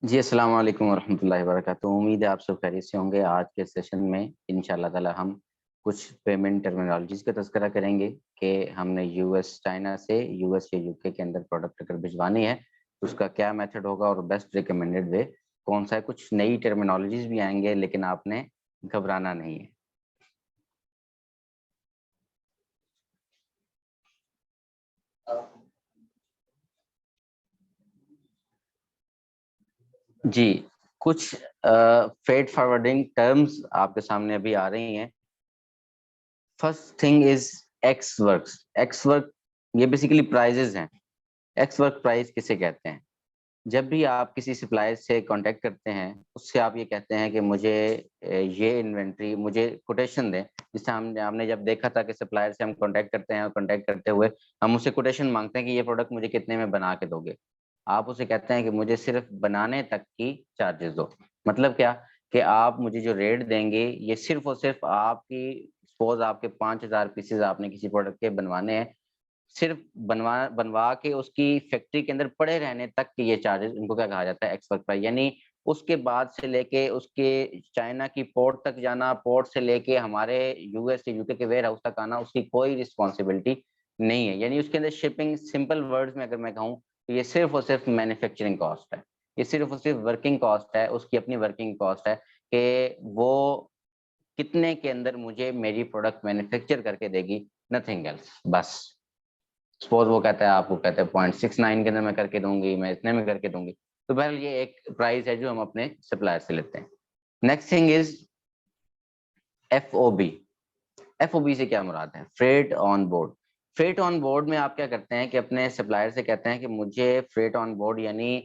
जी, अस्सलाम वालेकुम वरहमतुल्लाहि वबरकातुहू। उम्मीद है आप सब खैरियत से होंगे। आज के सेशन में इंशाअल्लाह ताला हम कुछ पेमेंट टर्मिनोलॉजीज़ का तज़किरा करेंगे कि हमने यूएस चाइना से यूएस या यूके के अंदर प्रोडक्ट अगर भिजवानी है, तो उसका क्या मेथड होगा और बेस्ट रिकमेंडेड वे कौन-सा है। कुछ नई टर्मिनोलॉजीज़ भी आएँगे लेकिन आपने घबराना नहीं है। जी, कुछ फ्रेट फॉरवर्डिंग टर्म्स आपके सामने अभी आ रही हैं। First thing is x works. X work ये बेसिकली प्राइजेज़ हैं। एक्स वर्क प्राइस किसे कहते हैं? जब भी आप किसी सप्लायर से कॉन्टैक्ट करते हैं, उससे आप ये कहते हैं कि मुझे ये इन्वेंट्री मुझे कोटेशन दें। जैसे हमने हमने जब देखा था कि सप्लायर से हम कॉन्टैक्ट करते हैं और कॉन्टैक्ट करते हुए हम उससे कोटेशन माँगते हैं कि ये प्रोडक्ट मुझे कितने में बना के दोगे? आप उसे कहते हैं कि मुझे सिर्फ़ बनाने तक की चार्जेज़ दो। मतलब क्या? कि आप मुझे जो रेट देंगे, ये सिर्फ़ और सिर्फ़ आपकी सपोज़ आपके 5000 पीसेज़ आपने किसी प्रोडक्ट के बनवाने हैं, सिर्फ़ बनवा बनवा के उसकी फैक्ट्री के अंदर पड़े रहने तक के ये चार्जेज़ इनको क्या कहा जाता है एक्सवर्क प्राइस यानी उसके बाद से लेके उसके चाइना की पोर्ट तक जाना, पोर्ट से लेके हमारे यूएस या यूके के वेयर हाउस तक आना उसकी कोई रिस्पॉन्सिबिलिटी नहीं है। यानी उसके अंदर शिपिंग सिंपल वर्ड्स में अगर मैं कहूँ, तो ये सिर्फ़ और सिर्फ़ मैन्युफैक्चरिंग कॉस्ट है। ये सिर्फ़ और सिर्फ़ वर्किंग कॉस्ट है, उसकी अपनी वर्किंग कॉस्ट है कि वो कितने के अंदर मुझे मेरी प्रोडक्ट मैन्युफैक्चर करके देगी, नथिंग एल्स बस। सपोज़ वो कहता है आपको कहता है 0.69 के अंदर मैं करके दूँगी, मैं इतने में करके दूँगी। तो बहरहाल ये एक प्राइस है जो हम अपने सप्लायर से लेते हैं। Next thing is FOB. FOB से क्या मुराद है? Freight on board. Freight on board में आप क्या करते हैं कि अपने सप्लायर से कहते हैं कि मुझे फ्रेट ऑन बोर्ड यानी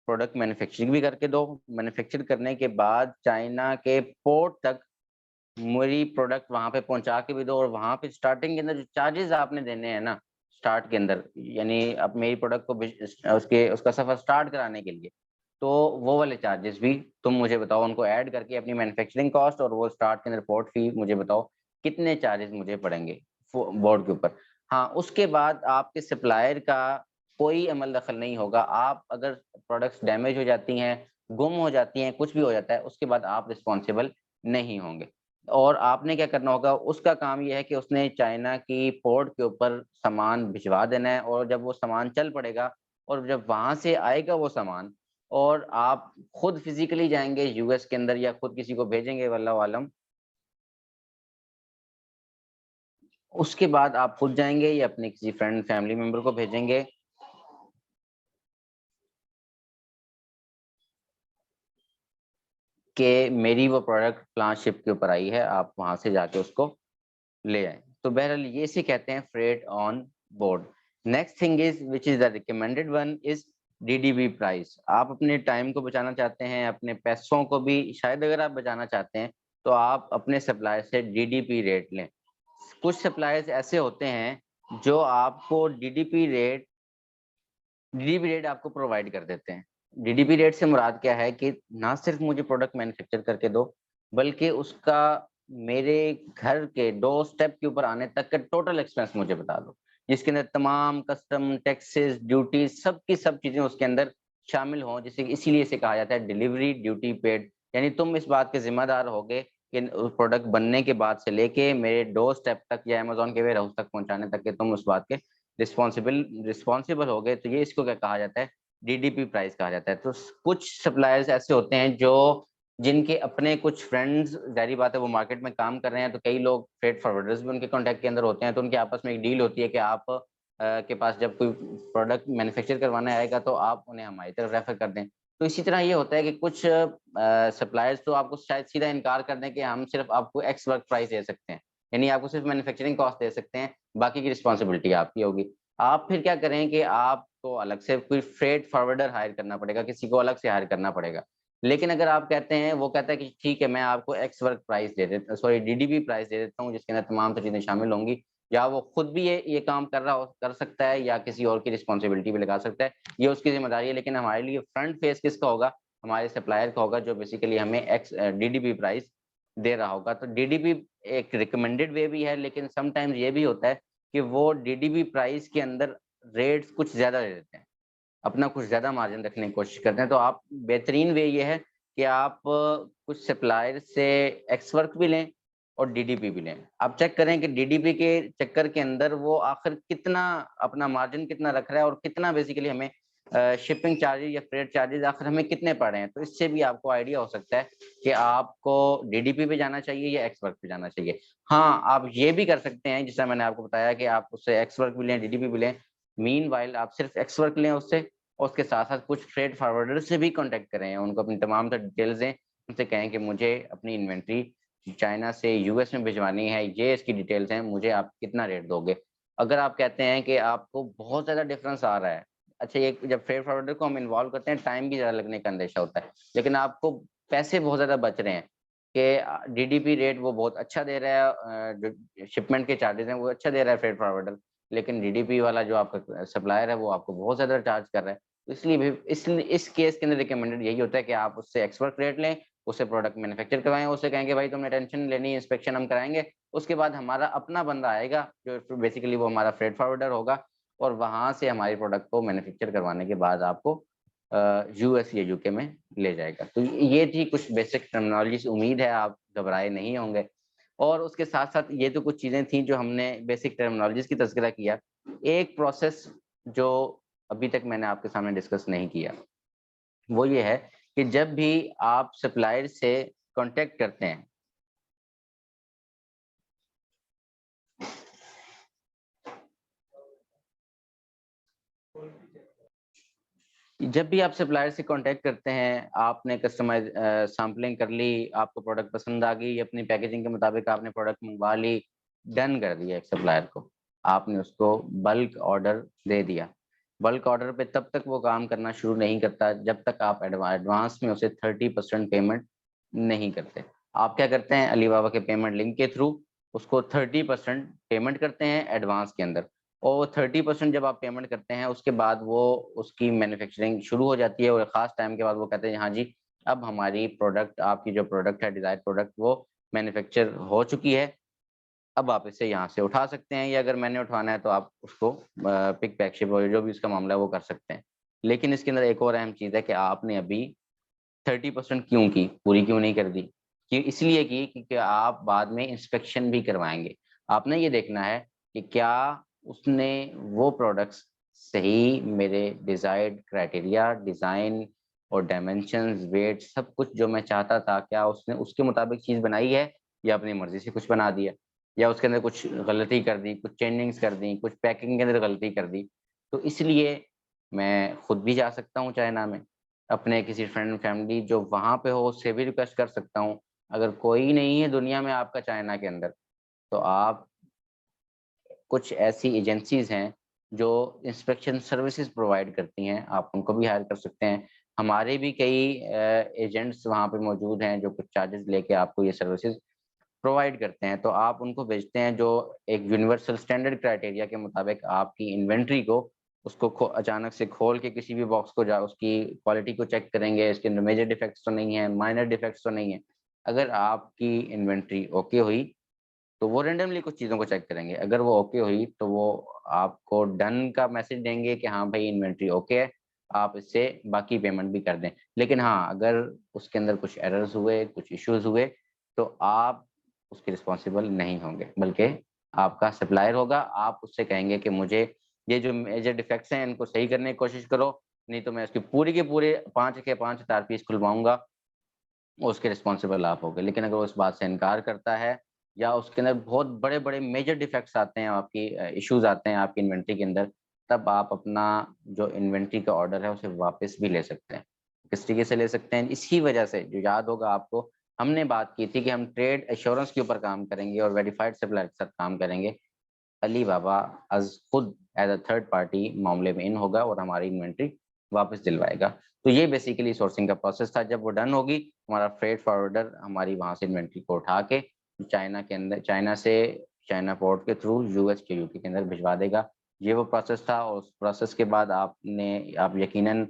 प्रोडक्ट मैन्युफैक्चरिंग भी करके दो, मैन्युफैक्चर करने के बाद चाइना के पोर्ट तक मेरी प्रोडक्ट वहाँ पे पहुँचा के भी दो और वहाँ पे स्टार्टिंग के अंदर जो चार्जेज़ आपने देने हैं ना, स्टार्ट के अंदर यानी अब मेरी प्रोडक्ट को उसके उसका सफ़र स्टार्ट कराने के लिए, तो वो वाले चार्जेज़ भी तुम मुझे बताओ उनको ऐड करके अपनी मैन्युफैक्चरिंग कॉस्ट और वो स्टार्ट के अंदर पोर्ट फी मुझे बताओ, कितने चार्जेज़ मुझे पड़ेंगे फो बोर्ड के ऊपर। हाँ, उसके बाद आपके सप्लायर का कोई अमल दखल नहीं होगा। आप अगर प्रोडक्ट्स डैमेज हो जाती हैं, गुम हो जाती हैं, कुछ भी हो जाता है, उसके बाद आप रिस्पॉन्सिबल नहीं होंगे। और आपने क्या करना होगा, उसका काम ये है कि उसने चाइना की पोर्ट के ऊपर सामान भिजवा देना है और जब वो सामान चल पड़ेगा और जब वहाँ से आएगा वो सामान और आप खुद फिज़िकली जाएँगे यूएस के अंदर या खुद किसी को भेजेंगे वल्लाहु आलम, उसके बाद आप खुद जाएँगे या अपने किसी फ्रेंड फैमिली मेंबर को भेजेंगे कि मेरी वो प्रोडक्ट फलाँ शिप के ऊपर आई है, आप वहाँ से जाके उसको ले आएँ। तो बहरहाल ये इसे कहते हैं freight on board. Next thing is which is the recommended one is DDB price. आप अपने टाइम को बचाना चाहते हैं, अपने पैसों को भी शायद अगर आप बचाना चाहते हैं, तो आप अपने सप्लायर से डीडीपी रेट लें। कुछ सप्लायर्स ऐसे होते हैं, जो आपको डीडीपी रेट आपको प्रोवाइड कर देते हैं। डीडीपी रेट से मुराद क्या है कि ना सिर्फ़ मुझे प्रोडक्ट मैन्युफैक्चर करके दो, बल्कि उसका मेरे घर के डोर स्टेप के ऊपर आने तक का टोटल एक्सपेंस मुझे बता दो। जिसके अंदर तमाम कस्टम, टैक्सेस, ड्यूटीज़ सब की सब चीज़ें उसके अंदर शामिल हों, जिसे इसीलिए इसे कहा जाता है डिलीवरी ड्यूटी पेड। यानी तुम इस बात के ज़िम्मेदार होगे कि प्रोडक्ट बनने के बाद से लेके मेरे डोर स्टेप तक या अमेज़न के वेयर हाउस तक पहुँचाने तक के तुम उस बात के रिस्पॉन्सिबल हो गए, तो ये इसको क्या कहा जाता है, डीडीपी प्राइस कहा जाता है। तो स कुछ सप्लायर्स ऐसे होते हैं जो जिनके अपने कुछ फ्रेंड्स ज़ाहिर-सी बात है वो मार्केट में काम कर रहे हैं, तो कई लोग फ्रेट फॉरवर्डर्स भी उनके कॉन्टैक्ट के अंदर होते हैं, तो उनके आपस में एक डील होती है कि आप के पास जब कोई प्रोडक्ट मैन्युफैक्चर करवाने आएगा, तो आप उन्हें हमारी तरफ रेफर कर दें। तो इसी तरह ये होता है कि कुछ सप्लायर्स तो आपको शायद सीधा इनकार कर दें कि हम सिर्फ़ आपको एक्स वर्क प्राइस दे सकते हैं। यानी आपको सिर्फ़ मैन्युफैक्चरिंग कॉस्ट दे सकते हैं, बाकी की रिस्पॉन्सिबिलिटी आपकी होगी। आप फिर क्या करें कि आपको अलग से कोई फ्रेट फॉरवर्डर हायर करना पड़ेगा, किसी को अलग से हायर करना पड़ेगा। लेकिन अगर आप कहते हैं वो कहता है कि ठीक है, मैं आपको एक्स वर्क प्राइस दे देता सॉरी डीडीबी प्राइस दे देता हूँ, जिसके अंदर तमाम तो चीज़ें शामिल होंगी। या वो खुद भी ये काम कर सकता है या किसी और की रिस्पॉन्सिबिलिटी भी लगा सकता है। ये उसकी ज़िम्मेदारी है, लेकिन हमारे लिए फ्रंट फेस किसका होगा? हमारे सप्लायर का होगा, जो बेसिकली हमें डीडीबी प्राइस दे रहा होगा। तो डीडीबी एक रिकमेंडेड वे भी है, लेकिन समटाइम्स ये भी होता है कि वो डीडीबी प्राइस के अंदर रेट्स कुछ ज़्यादा दे देते हैं। अपना कुछ ज़्यादा मार्जिन रखने की कोशिश करते हैं। तो आप बेहतरीन वे ये है कि आप कुछ सप्लायर से एक्स वर्क भी लें और डीडीपी भी लें। आप चेक करें कि डीडीपी के चक्कर के अंदर वो आखिर कितना अपना मार्जिन कितना रख रहा है और कितना बेसिकली हमें शिपिंग चार्जेज़ या फ्रेट चार्जेज़ आखिर हमें कितने पड़ रहे हैं। तो इससे भी आपको आइडिया हो सकता है कि आपको डीडीपी पे जाना चाहिए या एक्स वर्क पे जाना चाहिए। हाँ, आप ये भी कर सकते हैं जैसा मैंने आपको बताया कि आप उससे एक्स वर्क भी लें, डीडीपी भी लें। मीनवाइल आप सिर्फ एक्स वर्क लें उससे और उसके साथ-साथ कुछ फ्रेट फॉरवर्डर से भी कॉन्टैक्ट करें। उनको अपनी तमाम तर डिटेल्स दें। उनसे कहें कि मुझे अपनी इन्वेंट्री चाइना से यूएस में भिजवानी है, ये इसकी डिटेल्स हैं, मुझे आप कितना रेट दोगे? अगर आप कहते हैं कि आपको बहुत ज़्यादा डिफरेंस आ रहा है, अच्छा ये जब फ्रेट फॉरवर्डर को हम इन्वॉल्व करते हैं, टाइम भी ज़्यादा लगने का अंदेशा होता है। लेकिन आपको पैसे बहुत ज़्यादा बच रहे हैं कि डीडीपी रेट वो बहुत अच्छा दे रहा है जो शिपमेंट के चार्जेज़ हैं, वो अच्छा दे रहा है फ्रेट फॉरवर्डर। लेकिन डीडीपी वाला जो आपका सप्लायर है, वो आपको बहुत ज़्यादा चार्ज कर रहा है। तो इसलिए भी इस केस के अंदर रिकमेंडेड यही होता है कि आप उससे एक्सपर्ट रेट लें, उससे प्रोडक्ट मैन्युफैक्चर करवाएँ, उससे कहें कि भाई तुमने टेंशन लेनी है, इंस्पेक्शन हम कराएँगे। उसके बाद हमारा अपना बंदा आएगा, जो बेसिकली वो हमारा फ्रेट फॉरवर्डर होगा और वहाँ से हमारी प्रोडक्ट को मैन्युफैक्चर करवाने के बाद आपको यूएस या यूके में ले जाएगा। तो ये थी कुछ बेसिक टर्मिनोलॉजीज़, उम्मीद है आप घबराए नहीं होंगे। और उसके साथ-साथ ये तो कुछ चीज़ें थी जो हमने बेसिक टर्मिनोलॉजीज़ की तज़किरा किया। एक प्रोसेस जो अभी तक मैंने आपके सामने डिस्कस नहीं किया, वो ये है कि जब भी आप सप्लायर से कॉन्टैक्ट करते हैं, जब भी आप सप्लायर से कॉन्टैक्ट करते हैं, आपने कस्टमाइज़ सैंपलिंग कर ली, आपको प्रोडक्ट पसंद आ गई, अपनी पैकेजिंग के मुताबिक आपने प्रोडक्ट मँगवा ली, डन कर दिया एक सप्लायर को। आपने उसको बल्क ऑर्डर दे दिया। बल्क ऑर्डर पे तब तक वो काम करना शुरू नहीं करता, जब तक आप एडवांस में उसे 30% पेमेंट नहीं करते। आप क्या करते हैं, अलीबाबा के पेमेंट लिंक के थ्रू उसको 30% पेमेंट करते हैं एडवांस के अंदर। और 30% जब आप पेमेंट करते हैं, उसके बाद वो उसकी मैन्युफैक्चरिंग शुरू हो जाती है और ख़ास टाइम के बाद वो कहते हैं, "हाँ जी, अब हमारी प्रोडक्ट आपकी जो प्रोडक्ट है, डिज़ायर्ड प्रोडक्ट वो मैन्युफैक्चर हो चुकी है। अब आप इसे यहाँ से उठा सकते हैं या अगर मैंने उठवाना है तो आप उसको पिक, पैक, शिप जो भी उसका मामला है वो कर सकते हैं।" लेकिन इसके अंदर एक और अहम चीज़ है कि आपने अभी 30% क्यों की? पूरी क्यों नहीं कर दी? कि इसलिए की क्योंकि आप बाद में इंस्पेक्शन भी करवाएँगे। आपने ये देखना है कि क्या उसने वो प्रोडक्ट्स सही मेरे डिज़ायर्ड क्राइटेरिया, डिज़ाइन और डायमेंशंस, वेट सब कुछ जो मैं चाहता था, क्या उसने उसके मुताबिक चीज़ बनाई है या अपनी मर्ज़ी से कुछ बना दिया? या उसके अंदर कुछ गलती कर दी, कुछ चेंजिंग्स कर दी, कुछ पैकिंग के अंदर गलती कर दी। तो इसलिए मैं खुद भी जा सकता हूँ चाइना में। अपने किसी फ्रेंड फैमिली जो वहाँ पे हो उससे भी रिक्वेस्ट कर सकता हूँ। अगर कोई नहीं है दुनिया में आपका चाइना के अंदर, तो आप कुछ ऐसी एजेंसीज़ हैं जो इंस्पेक्शन सर्विसेज़ प्रोवाइड करती हैं, आप उनको भी हायर कर सकते हैं। हमारे भी कई एजेंट्स वहाँ पे मौजूद हैं जो कुछ चार्जेज़ लेके आपको ये सर्विसेज़ प्रोवाइड करते हैं। तो आप उनको भेजते हैं जो एक यूनिवर्सल स्टैंडर्ड क्राइटेरिया के मुताबिक आपकी इन्वेंटरी को उसको अचानक से खोल के किसी भी बॉक्स को जा उसकी क्वालिटी को चेक करेंगे, इसके अंदर मेजर डिफेक्ट्स तो नहीं है, माइनर डिफेक्ट्स तो नहीं है। अगर आपकी इन्वेंटरी ओके हुई, तो वो रैंडमली कुछ चीज़ों को चेक करेंगे। अगर वो ओके हुई, तो वो आपको डन का मैसेज देंगे कि हाँ भाई इन्वेंटरी ओके है, आप इससे बाकी पेमेंट भी कर दें। लेकिन हाँ, अगर उसके अंदर कुछ एरर्स हुए, कुछ इश्यूज़ हुए, तो आप उसके रिस्पॉन्सिबल नहीं होंगे, बल्कि आपका सप्लायर होगा। आप उससे कहेंगे कि मुझे ये जो मेजर डिफेक्ट्स हैं, इनको सही करने की कोशिश करो, नहीं तो मैं इसकी पूरी के पूरे 5 के 5 तार पीस खुलवाऊँगा, उसके रिस्पॉन्सिबल आप होगे। लेकिन अगर वो इस बात से इनकार करता है या उसके अंदर बहुत बड़े-बड़े मेजर डिफेक्ट्स आते हैं, आपकी इश्यूज़ आते हैं आपकी इन्वेंटरी के अंदर, तब आप अपना जो इन्वेंटरी का ऑर्डर है, उसे वापस भी ले सकते हैं। किस तरीके से ले सकते हैं? इसी वजह से जो याद होगा आपको, हमने बात की थी कि हम ट्रेड एश्योरेंस के ऊपर काम करेंगे और वेरिफाइड सप्लायर के साथ काम करेंगे। अली बाबा खुद एज़ अ थर्ड पार्टी मामले में इन होगा और हमारी इन्वेंटरी वापस दिलवाएगा। तो ये बेसिकली सोर्सिंग का प्रोसेस था। जब वो डन होगी, हमारा फ्रेट फॉरवर्डर हमारी वहाँ से इन्वेंटरी को उठा के चाइना के अंदर चाइना से चाइना पोर्ट के थ्रू यूएस के यूके के अंदर भिजवा देगा। ये वो प्रोसेस था और उस प्रोसेस के बाद आप यकीनन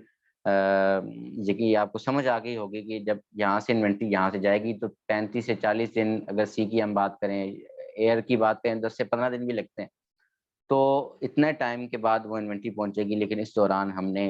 आपको समझ आ गई होगी कि जब यहाँ से इन्वेंटरी यहाँ से जाएगी तो 35 से 40 दिन, अगर सी की हम बात करें, एयर की बात करें, 10 से 15 दिन भी लगते हैं। तो इतने टाइम के बाद वो इन्वेंटरी पहुँचेगी, लेकिन इस दौरान हमने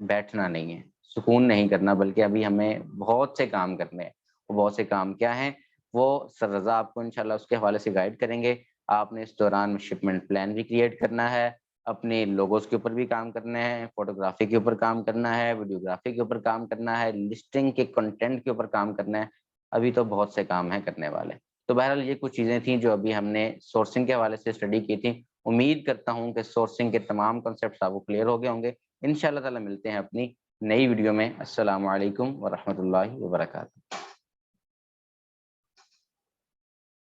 बैठना नहीं है, सुकून नहीं करना, बल्कि अभी हमें बहुत से काम करने हैं। वो बहुत से काम क्या हैं, वो सर रज़ा आपको इंशाल्लाह उसके हवाले से गाइड करेंगे। आपने इस दौरान शिपमेंट प्लान भी क्रिएट करना है, अपने लोगोज़ के ऊपर भी काम करना है, फ़ोटोग्राफ़ी के ऊपर काम करना है, वीडियोग्राफ़ी के ऊपर काम करना है, लिस्टिंग के कंटेंट के ऊपर काम करना है। अभी तो बहुत से काम हैं करने वाले। तो बहरहाल ये कुछ चीज़ें थी जो अभी हमने सोर्सिंग के हवाले से स्टडी की थी। उम्मीद करता हूँ कि सोर्सिंग के तमाम कॉन्सेप्ट्स आपको क्लियर हो गए होंगे। इंशाअल्लाह ताला मिलते हैं अपनी नई वीडियो में। अस्सलामु अलैकुम व रहमतुल्लाहि व बरकातहू।